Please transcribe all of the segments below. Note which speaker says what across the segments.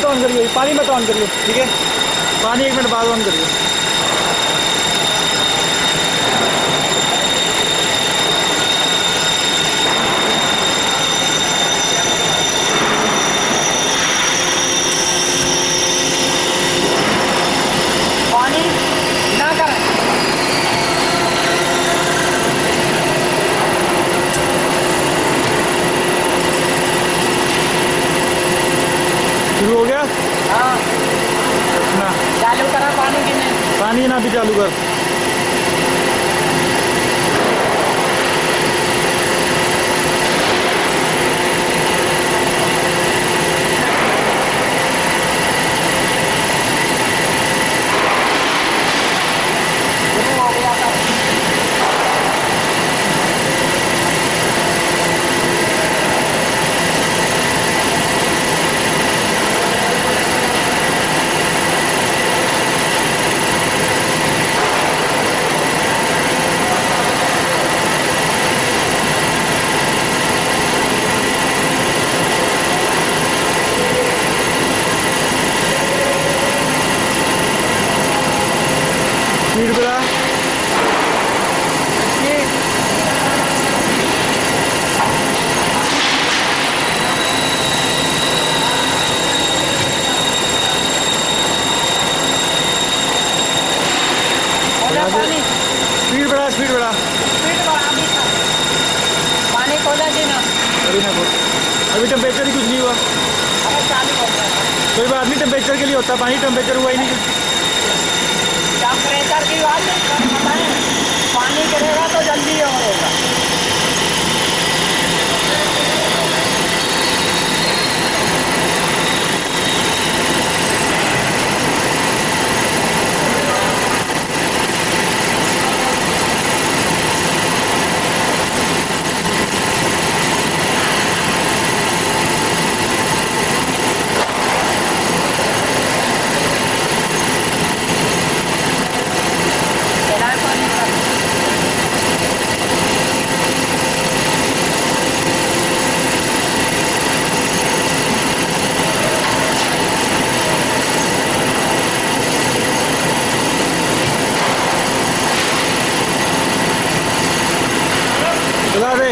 Speaker 1: On करिए, पानी मत ऑन करिए, ठीक है? पानी 1 मिनट बाद ऑन करिए।
Speaker 2: पानी ना कर।
Speaker 1: शुरू हो गया?
Speaker 2: हाँ
Speaker 1: ना
Speaker 2: चालू करा पानी की नहीं।
Speaker 1: पानी ना भी चालू कर।
Speaker 2: शुरू हो गया था।
Speaker 1: स्पीड बढ़ा।
Speaker 2: पानी
Speaker 1: स्पीड बढ़ा, स्पीड बढ़ा।
Speaker 2: स्पीड बढ़ा दी था। पानी खोला जी ना।
Speaker 1: अभी ना बोल, अभी टेम्परेचर ही कुछ नहीं हुआ।
Speaker 2: अरे चालू हो गया।
Speaker 1: कोई बात नहीं, टेम्परेचर के लिए होता है पानी, टेम्परेचर हुआ ही नहीं।
Speaker 2: टेम्परेचर की बात नहीं बताएं, पानी गिरेगा तो जल्दी होगा। चला पानी का।
Speaker 1: चला दे।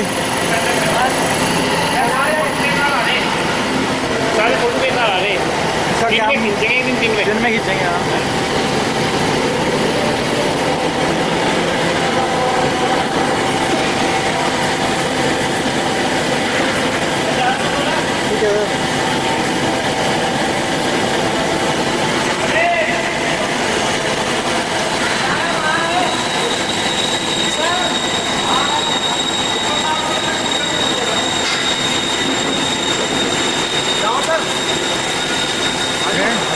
Speaker 3: सारे फोटो के साथ आ रहे
Speaker 1: इसका
Speaker 3: दिन
Speaker 1: क्या
Speaker 3: में खींचेंगे, दिन में
Speaker 1: दिन में खींचेंगे। हाँ ठीक है।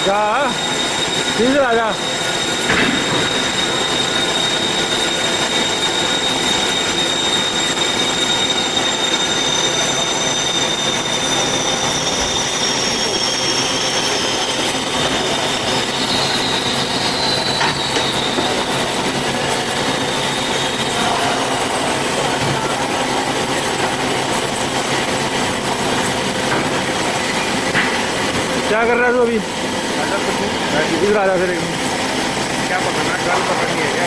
Speaker 1: जा सीधे आ जा। क्या कर रहा है तू अभी? इधर आ जा फिर।
Speaker 3: क्या पकड़ना, गन पकड़नी है क्या?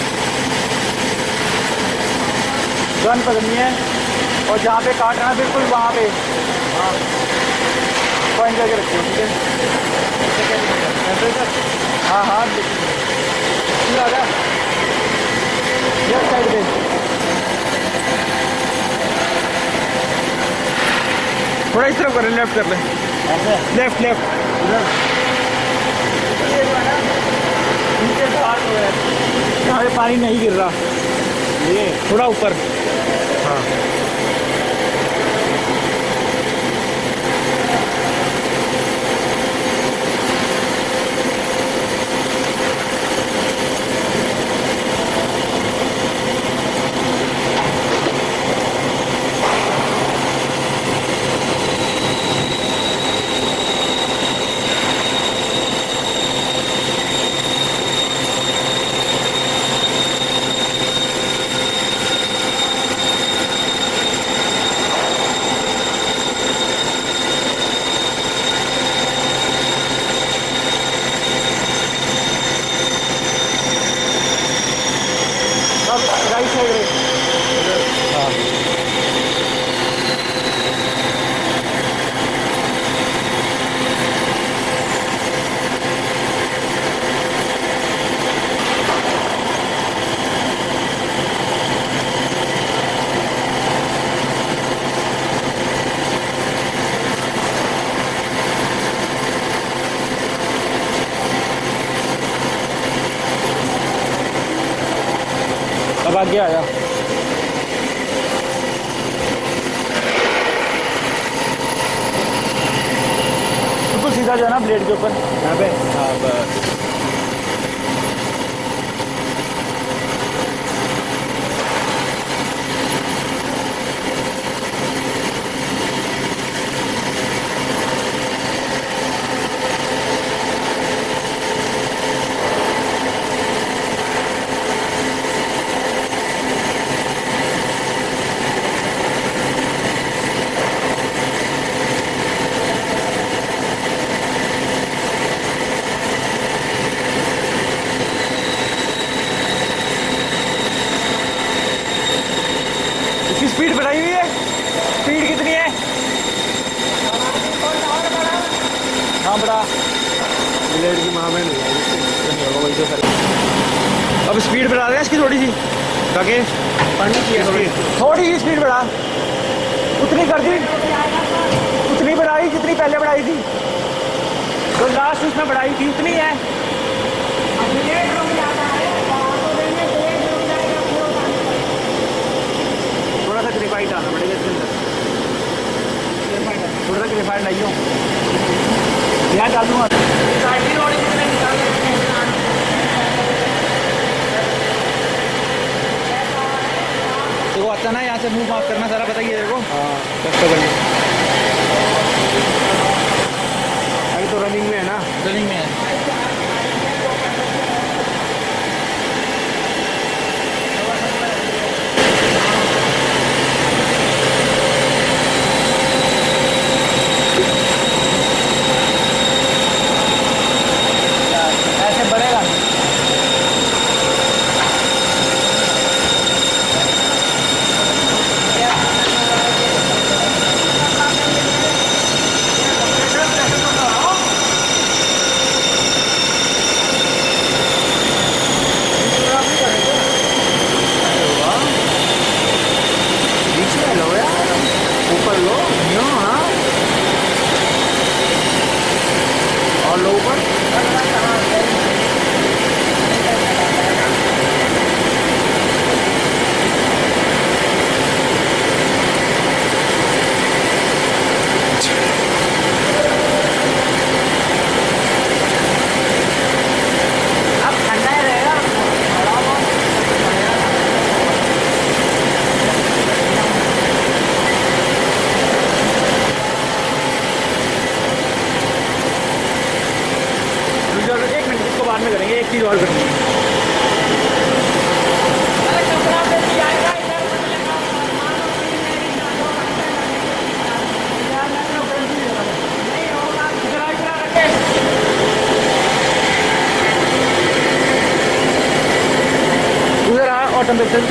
Speaker 1: गन पकड़नी है और जहाँ पे काटना है बिल्कुल वहाँ पे। हाँ पॉइंट करके रखिए, ठीक है? ऐसे सर। हाँ हाँ इधर आ जा, लेफ्ट साइड पे। थोड़ा इस तरफ कर ले, लेफ्ट कर ले, लेफ्ट लेफ्ट यहाँ पे पानी नहीं गिर रहा, ये थोड़ा ऊपर। हाँ आगे आया। बिल्कुल सीधा जो है ना ब्लेड के ऊपर यहाँ पे। हाँ बस। इसकी स्पीड बढ़ाई हुई है। स्पीड कितनी है? हाँ बड़ा
Speaker 3: ब्लेड की माँ में नहीं
Speaker 1: वही तो सर। अब स्पीड बढ़ा दें इसकी थोड़ी सी ताकि
Speaker 3: पढ़नी चाहिए
Speaker 1: थोड़ी सी स्पीड बढ़ा। उतनी कर दी, उतनी बढ़ाई जितनी पहले बढ़ाई थी। जो लास्ट उसमें बढ़ाई थी उतनी है। थोड़ा सा ग्रेफाइट आना पड़ेगा इसके अंदर। थोड़ा सा ग्रेफाइट लाइयो, यहाँ डाल दूँगा। देखो आता ना, यहाँ से मुंह माफ करना सारा बताइए देखो।
Speaker 3: हाँ कष्ट करनी अभी तो रनिंग में है ना।
Speaker 1: रनिंग में है। ऐसे बढ़ेगा।
Speaker 3: ऊपर लो
Speaker 1: हाँ
Speaker 3: और लो ऊपर।
Speaker 2: अब ठंडा ही रहेगा।
Speaker 1: एक मिनट, इसको बाद में करेंगे। एक चीज़ और करनी है।
Speaker 2: कपड़ा पे भी आएगा इधर मिलेगा। नहीं होगा, इधर रखे।
Speaker 1: उधर आ ऑटोमेटिक।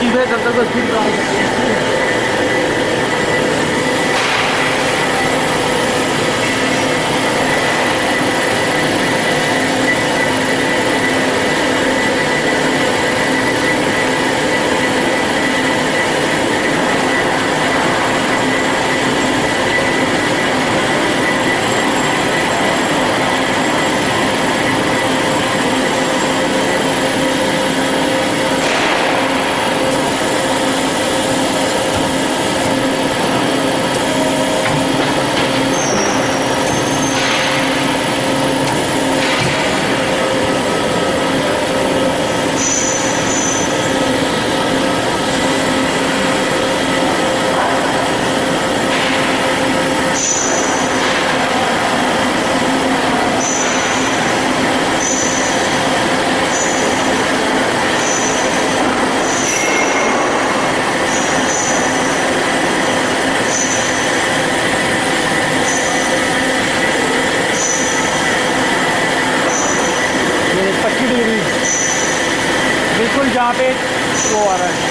Speaker 3: चीज़ है तब तक तो स्पीड बढ़ा सकते हैं।
Speaker 1: बिल्कुल जहाँ पे वो आ रहा है।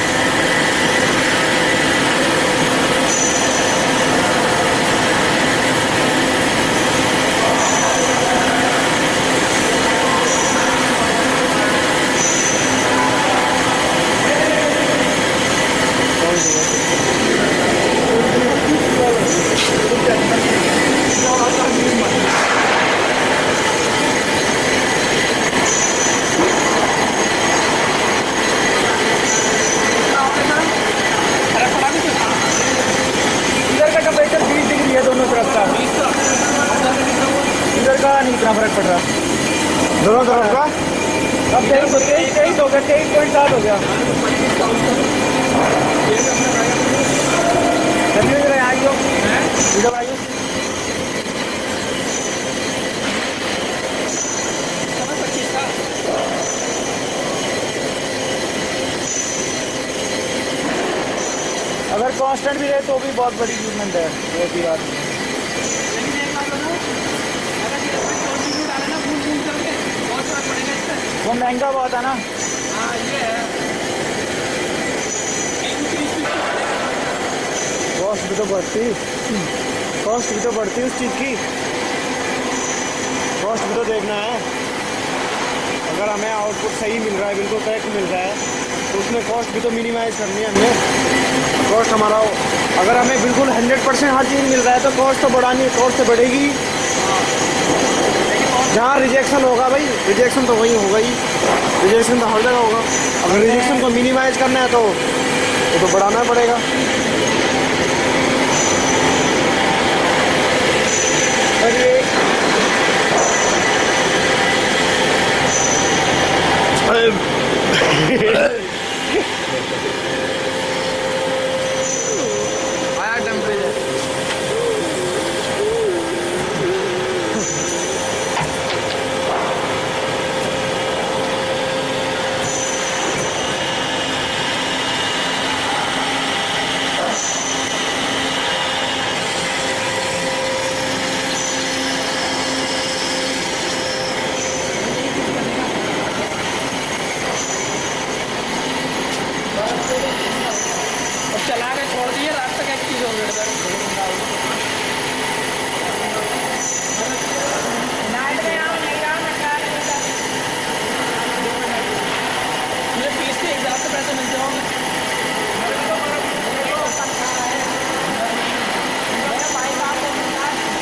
Speaker 1: इधर का टेम्परेचर 20 डिग्री है दोनों तरफ का। इधर का नहीं इतना फर्क पड़ रहा
Speaker 3: दोनों तरफ का।
Speaker 1: अब 23 हो गया, 23.7 हो गया। चलिए इधर आइयो, इधर आइयो। अगर कांस्टेंट भी रहे तो भी बहुत बड़ी मूवमेंट है, ये भी बात नहीं। वो महंगा बहुत है ना। कॉस्ट भी तो बढ़ती उस चीज़ की।
Speaker 3: कॉस्ट भी तो देखना है। अगर हमें आउटपुट सही मिल रहा है, बिल्कुल करेक्ट मिल रहा है, तो उसमें कॉस्ट भी तो मिनिमाइज करनी है हमें। कॉस्ट हमारा अगर हमें बिल्कुल 100% हर चीज़ मिल रहा है तो कॉस्ट तो बढ़ानी है, कॉस्ट तो बढ़ेगी। जहाँ रिजेक्शन होगा भाई, रिजेक्शन तो वहीं होगा ही, रिजेक्शन तो हर जगह होगा। अगर रिजेक्शन को मिनिमाइज करना है तो बढ़ाना पड़ेगा।
Speaker 2: आया टेम्परेचर। चला के छोड़ दिए, रात तक एक्टिव हो गए। नाइट में आप नहीं रहा, मैं क्या मुझे 20 के हिसाब से पैसे मिलते होंगे। मेरे भाई साहब को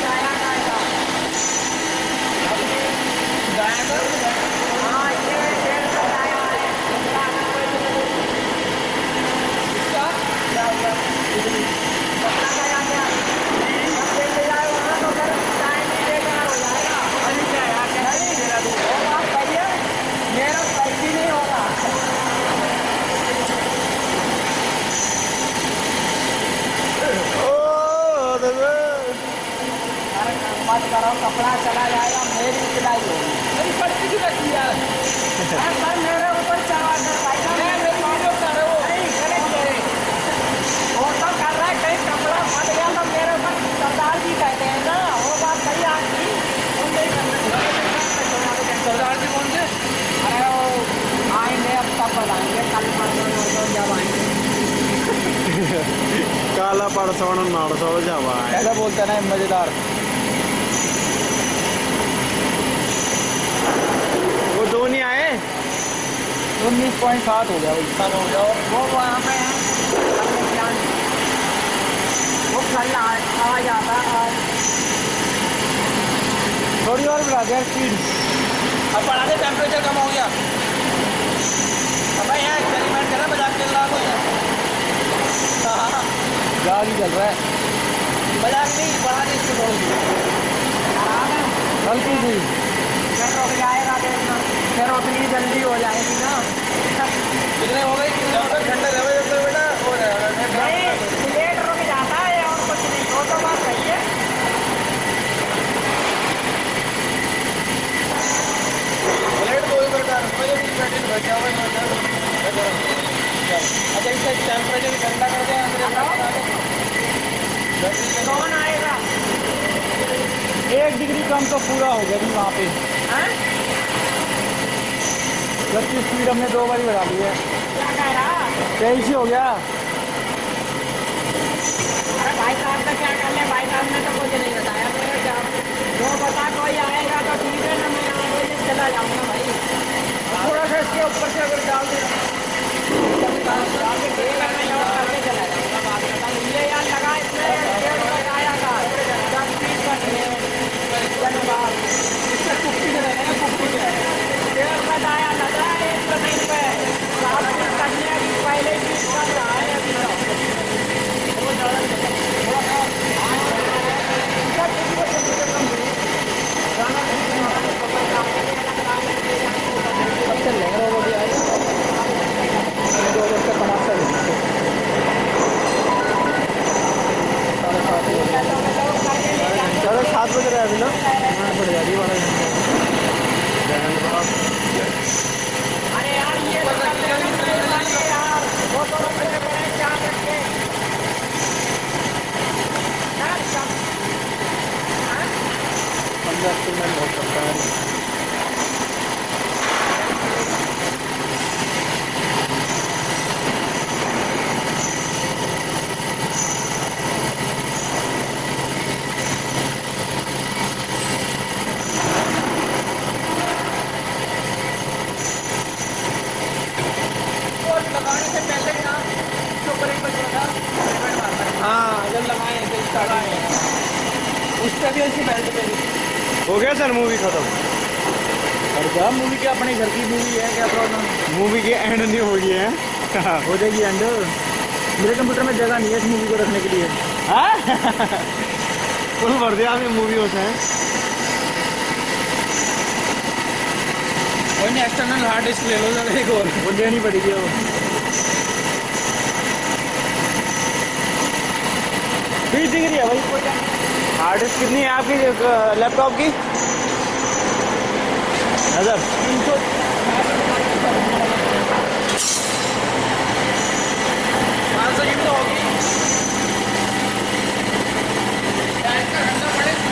Speaker 2: गाया हाँ, ये 1.5 गाया है। मेरा पैसे नहीं होगा। मत करो, कपड़ा चला जाएगा, मेरी सिलाई होगी। मेरी पर्ची की रखी है सर, मेरे ऊपर चढ़ा कर भाई साहब, मैं मेरी वीडियो कर रहा हूँ। फोटो कर रहा है, कहीं कपड़ा फट गया तो मेरे ऊपर सरदार जी कहते हैं ना, वो बात सही है आपकी। सरदार जी कौन से? अरे वो आएंगे, अब तब बताएंगे, कल परसों जब आएंगे।
Speaker 3: काला पड़सवन नाड़सो जावा है।
Speaker 1: ऐसा बोलता है ना मजेदार।
Speaker 3: वो दो नहीं आए।
Speaker 1: 19.7 हो गया भाई।
Speaker 2: हो गया और वो वहाँ पे है वो कल आ जाता आज
Speaker 1: थोड़ी और बढ़ा दिया स्पीड।
Speaker 2: अब बढ़ा दे टेम्परेचर कम हो गया अब भाई यार एक्सपेरिमेंट करना मजाक चल रहा कोई हाँ
Speaker 1: जहाज ही चल रहा है
Speaker 2: मजाक नहीं बढ़ा दे इसको थोड़ी
Speaker 1: हल्की सी।
Speaker 2: फिर रुक जाएगा देखना फिर उतनी जल्दी हो जाएगी ना कितने हो गए ठंडे रहे बेटा हो जाएगा प्लेट रुक जाता है और कुछ नहीं तो बात सही है प्लेट दो ही बेटा अच्छा इसका टेम्परेचर ठंडा कर दें कौन आएगा
Speaker 1: 1 डिग्री कम तो पूरा हो गया जी वहाँ पे। जबकि स्पीड हमने 2 बार बढ़ा दी है।
Speaker 2: क्या कह रहा
Speaker 1: 23 ही हो गया।
Speaker 2: अरे भाई साहब का क्या कर ले भाई साहब ने तो कुछ नहीं बताया मेरे क्या जो बता कोई आएगा तो ठीक है ना मैं यहाँ कोई चला जाऊँगा भाई थोड़ा सा इसके ऊपर से अगर डाल दे डाल के ठीक है मैं और करके चला जाऊँगा बात बता ये यार लगा इसमें डेढ़ लगाया था 10 20 का धन्यवाद इससे कुप्पी में रहेगा कुप्पी में डेढ़ लगाया लगा है 1 नहीं पे साफ करने अभी पहले ही कर रहा है अभी वो ज़्यादा
Speaker 1: अब चल लेंगे वो भी आएगा 2 बजे तक बना सकते। 7:30 बज रहा है अभी ना पड़ जा रही है 12
Speaker 2: अरे यार ये यार वो तो बड़े बड़े क्या करके यार सब
Speaker 1: 15 मिनट हो सकता है।
Speaker 2: वो लगाने से पहले ना जो ब्रेक बजा था हाँ जब लगाए तो स्टार्ट आए उस पर भी ऐसी बेल्ट पे
Speaker 3: हो गया सर मूवी खत्म।
Speaker 1: और क्या मूवी क्या अपने घर की मूवी है क्या प्रॉब्लम।
Speaker 3: मूवी की एंड नहीं हो गई है।
Speaker 1: हो जाएगी एंड। मेरे कंप्यूटर में जगह नहीं है इस मूवी को रखने के लिए।
Speaker 3: फुल भर दिया आपने मूवी होता है।
Speaker 2: कोई नहीं एक्सटर्नल हार्ड डिस्क ले लो जरा एक और
Speaker 1: वो लेनी पड़ेगी वो। बीस डिग्री है भाई।
Speaker 3: हार्ड डिस्क कितनी है आपकी लैपटॉप की? नजर
Speaker 1: 300
Speaker 2: 500 जीबी तो होगी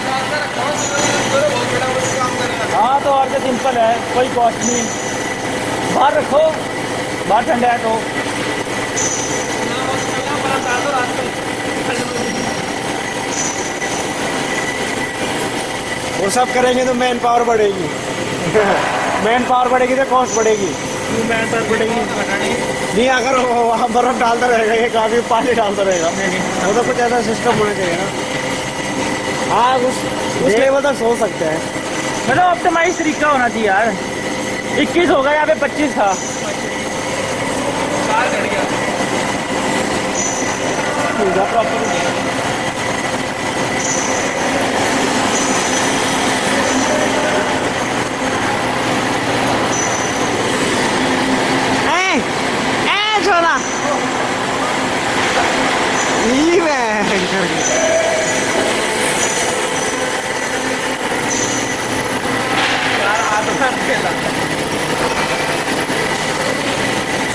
Speaker 2: बहुत बड़ा काम करेगा
Speaker 1: हाँ तो और क्या सिंपल है कोई कॉस्ट नहीं। बाहर रखो बाहर ठंडा है तो।
Speaker 2: ना बहुत चलना बड़ा डाल दो रात में
Speaker 3: वो सब करेंगे तो मैन पावर बढ़ेगी। मैन पावर बढ़ेगी तो कॉस्ट बढ़ेगी।
Speaker 1: मैन पर पड़ेगी।
Speaker 3: नहीं अगर वहाँ बर्फ डालता रहेगा ये काफी पानी डालता रहेगा वो तो कुछ ऐसा सिस्टम होना चाहिए ना। हाँ उस लेवल तक सोच सकते हैं।
Speaker 1: मतलब ऑप्टिमाइज तरीका होना चाहिए यार। 21 होगा यहाँ पे 25 था।
Speaker 2: बाहर कट गया
Speaker 1: प्रॉपर
Speaker 3: छोड़ा ये मैं
Speaker 2: यार हाथ में खेला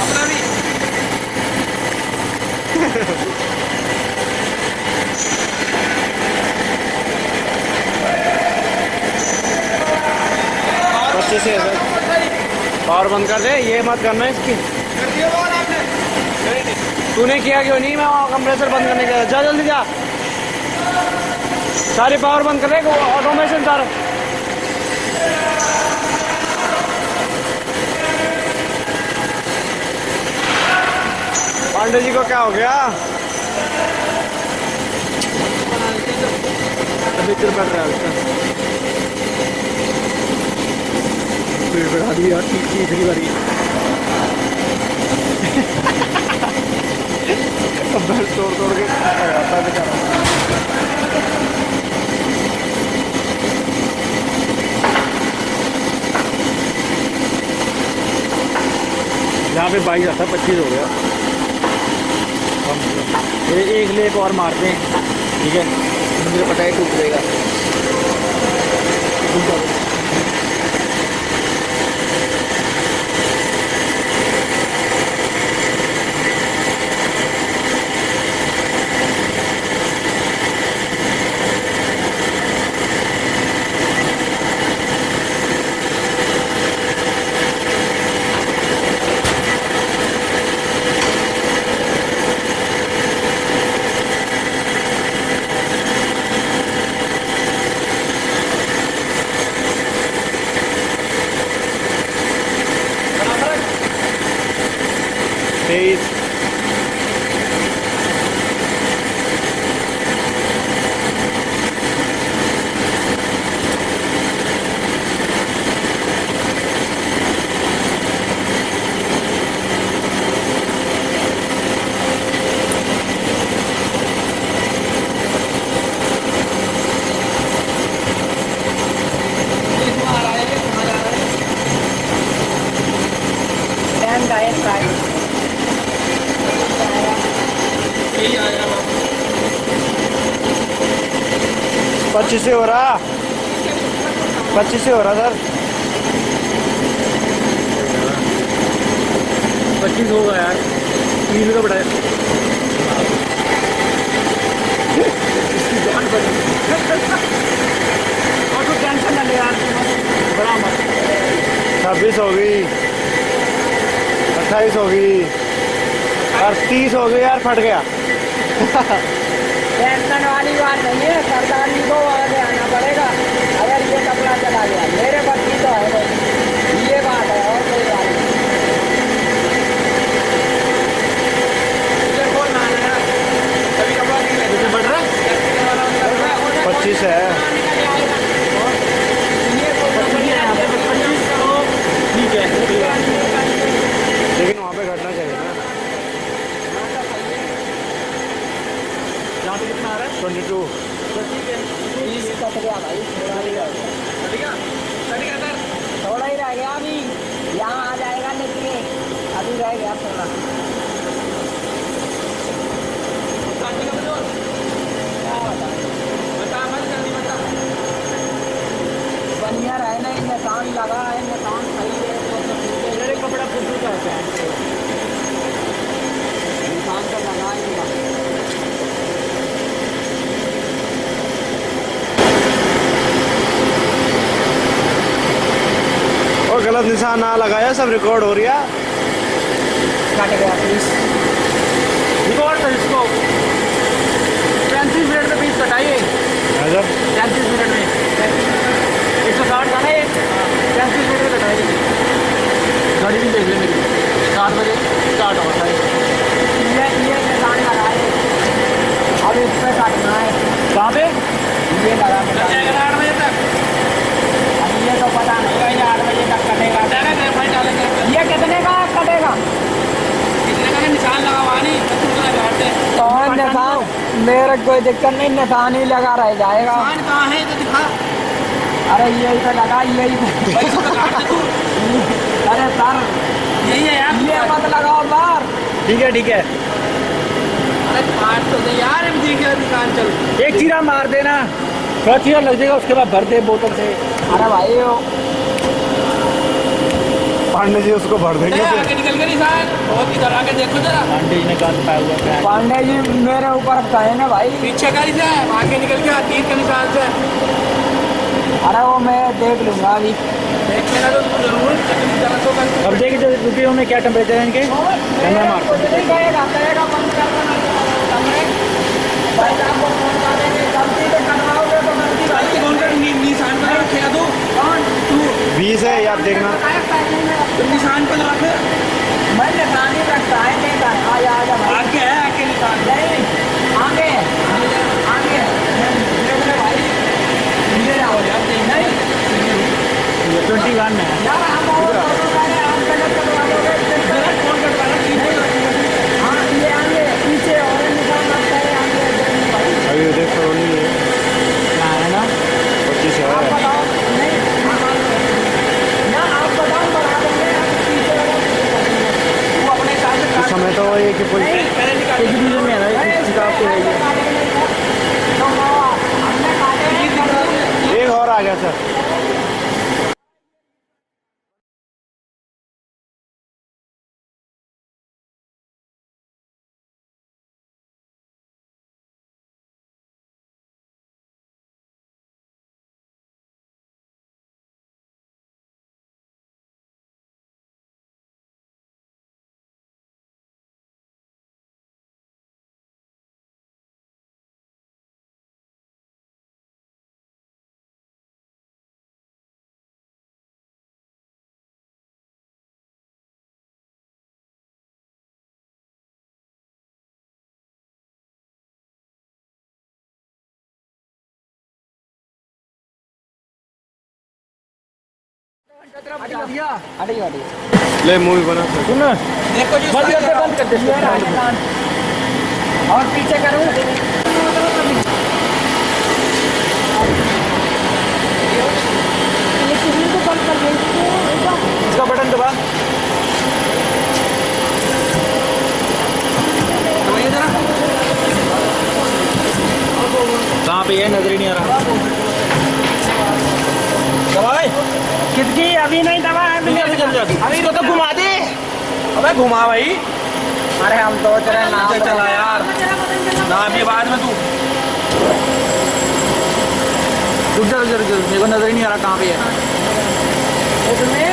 Speaker 2: अपना भी
Speaker 3: 25 है सर। पावर बंद कर दे ये मत करना इसकी।
Speaker 2: कर दिया बाहर आपने
Speaker 3: तूने किया क्यों नहीं? मैं वहाँ कंप्रेसर बंद करने गया। जा जल्दी जा, सारे पावर बंद कर रहे, ऑटोमेशन सारा। पांडे जी को क्या हो गया? टेम्परेचर बढ़ रहा है उसका। बढ़ा दिया तीसरी बारी। तोड़ तोड़ के आता है बेचारा। यहाँ पे 22 आता, 25 हो गया। एक लेप और मारते हैं, ठीक है? मुझे पता है टूट जाएगा। तेईस पच्चीस से हो रहा, 25 से हो रहा सर। 25 होगा यार, 3 का बढ़ाया।
Speaker 1: और तो टेंशन ना ले यार, बड़ा मत।
Speaker 3: 26 हो गई, 28 हो गई और 30 हो गई यार, फट गया।
Speaker 2: टेंशन वाली बात नहीं है, सरदार जी को आगे आना पड़ेगा अगर ये कपड़ा चला गया। मेरे बच्ची तो है भाई, ये बात है और कोई बात नहीं।
Speaker 1: मुझे कौन ना आना है, कभी कपड़ा नहीं है, तुझे बढ़ रहा है
Speaker 3: 25 है।
Speaker 1: ठीक है,
Speaker 3: लेकिन वहाँ पे घटना चाहिए ना।
Speaker 1: यहाँ पे कितना आ रहा है?
Speaker 3: 22।
Speaker 2: कट गया भाई, थोड़ा ही रह गया, थोड़ा ही रह गया। अभी यहाँ आ जाएगा निकले, अभी रह गया थोड़ा। बढ़िया रहे ना, निशान लगा है, निशान सही है तो
Speaker 1: मेरे कपड़ा खुद का होता है,
Speaker 2: निशान तो लगा ही हुआ।
Speaker 3: और गलत निशान ना लगाया, सब रिकॉर्ड हो रहा।
Speaker 2: कट गया पीस,
Speaker 1: रिकॉर्ड है इसको 35 मिनट में पीस कटाइए। 35 मिनट में 160 का ना, ये 35 मिनट में कटाइए। गाड़ी भी देख ले मेरी, 7 बजे स्टार्ट होता है।
Speaker 2: ये निशान लगा है, अब इस पे काटना है।
Speaker 1: कहाँ पे?
Speaker 2: ये लगा के
Speaker 1: 8 बजे तक,
Speaker 2: अब ये तो पता नहीं है, 8 बजे तक कटेगा। ये कितने का कटेगा?
Speaker 1: निशान लगा हुआ नहीं
Speaker 2: कौन निशान? मेरे कोई दिक्कत नहीं, निशान ही लगा रह जाएगा।
Speaker 1: कहाँ है तो दिखा।
Speaker 2: अरे यही तो लगा, यही अरे सर
Speaker 1: यही है यार,
Speaker 2: ये मत लगाओ बाहर।
Speaker 3: ठीक है, ठीक है।
Speaker 1: अरे काट तो दे यार, हम देख दुकान चल।
Speaker 3: एक चीरा मार देना, थोड़ा चीरा लग जाएगा, उसके बाद भर दे बोतल से।
Speaker 2: अरे भाई वो
Speaker 3: पांडे जी उसको भर देंगे।
Speaker 1: आगे निकल गए निशान, बहुत इधर आके देखो जरा। पांडे जी ने गंद पाया हुआ है।
Speaker 2: पांडे जी मेरे ऊपर कहे ना भाई,
Speaker 1: पीछे का ही है, आगे निकल गया तीर के निशान से।
Speaker 2: अरे वो मैं देख लूंगा अभी।
Speaker 1: देख लेना तो तुम जरूर गलत होगा।
Speaker 3: अब देखिए जो रुपये में क्या टेम्परेचर है इनके।
Speaker 2: नहीं कहेगा कहेगा बंद कर देना भाई साहब को फोन कर देंगे। गलती से करवाओगे तो गलती भाई
Speaker 1: कौन का निशान पर रखे दो।
Speaker 2: कौन तू
Speaker 3: 20 है यार देखना।
Speaker 1: तुम निशान पर रखे।
Speaker 2: मैं निशानी रखता है नहीं था। आ जा भाई
Speaker 1: आगे है आगे निशान।
Speaker 2: नहीं आगे आगे भाई इधर आओ यार। नहीं
Speaker 3: 21 में है।
Speaker 2: यार हम और आप गलत करवा दोगे।
Speaker 1: गलत फोन करवाना ठीक है।
Speaker 2: हाँ ये आगे पीछे और निशान लगता है आगे भाई।
Speaker 3: अभी ये देखो नहीं है
Speaker 2: क्या है ना
Speaker 3: 25
Speaker 2: आप
Speaker 3: है।
Speaker 2: बताओ। नहीं ना आप बताओ बढ़ा देंगे। आप पीछे वाला वो अपने हिसाब से
Speaker 3: इस समय तो ये कि कोई
Speaker 1: पहले निकाल।
Speaker 3: एक डिवीजन में है ना एक किताब पे है ये।
Speaker 2: तो हमने काटे
Speaker 3: एक और आ गया सर।
Speaker 2: हटिए हटिए
Speaker 3: ले मूवी बना सर। सुन
Speaker 1: देखो जी
Speaker 3: बंद कर दे बंद कर दे।
Speaker 2: ये राजस्थान और पीछे करूँ ये किसी को बंद कर दे
Speaker 3: इसका बटन दबा।
Speaker 1: दबाइए जरा।
Speaker 3: कहाँ पे है नजर ही नहीं आ रहा।
Speaker 1: दबाए।
Speaker 2: कितनी अभी नहीं दबा है
Speaker 1: अभी इसको तो घुमा दे। अबे घुमा भाई।
Speaker 2: अरे हम सोच रहे हैं नाम
Speaker 1: चला यार नाम ये बाद में तू।
Speaker 3: रुक जा रुक जा रुक जा, मेरे को नजर ही नहीं आ रहा कहाँ पे है।
Speaker 2: इसमें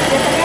Speaker 2: कितने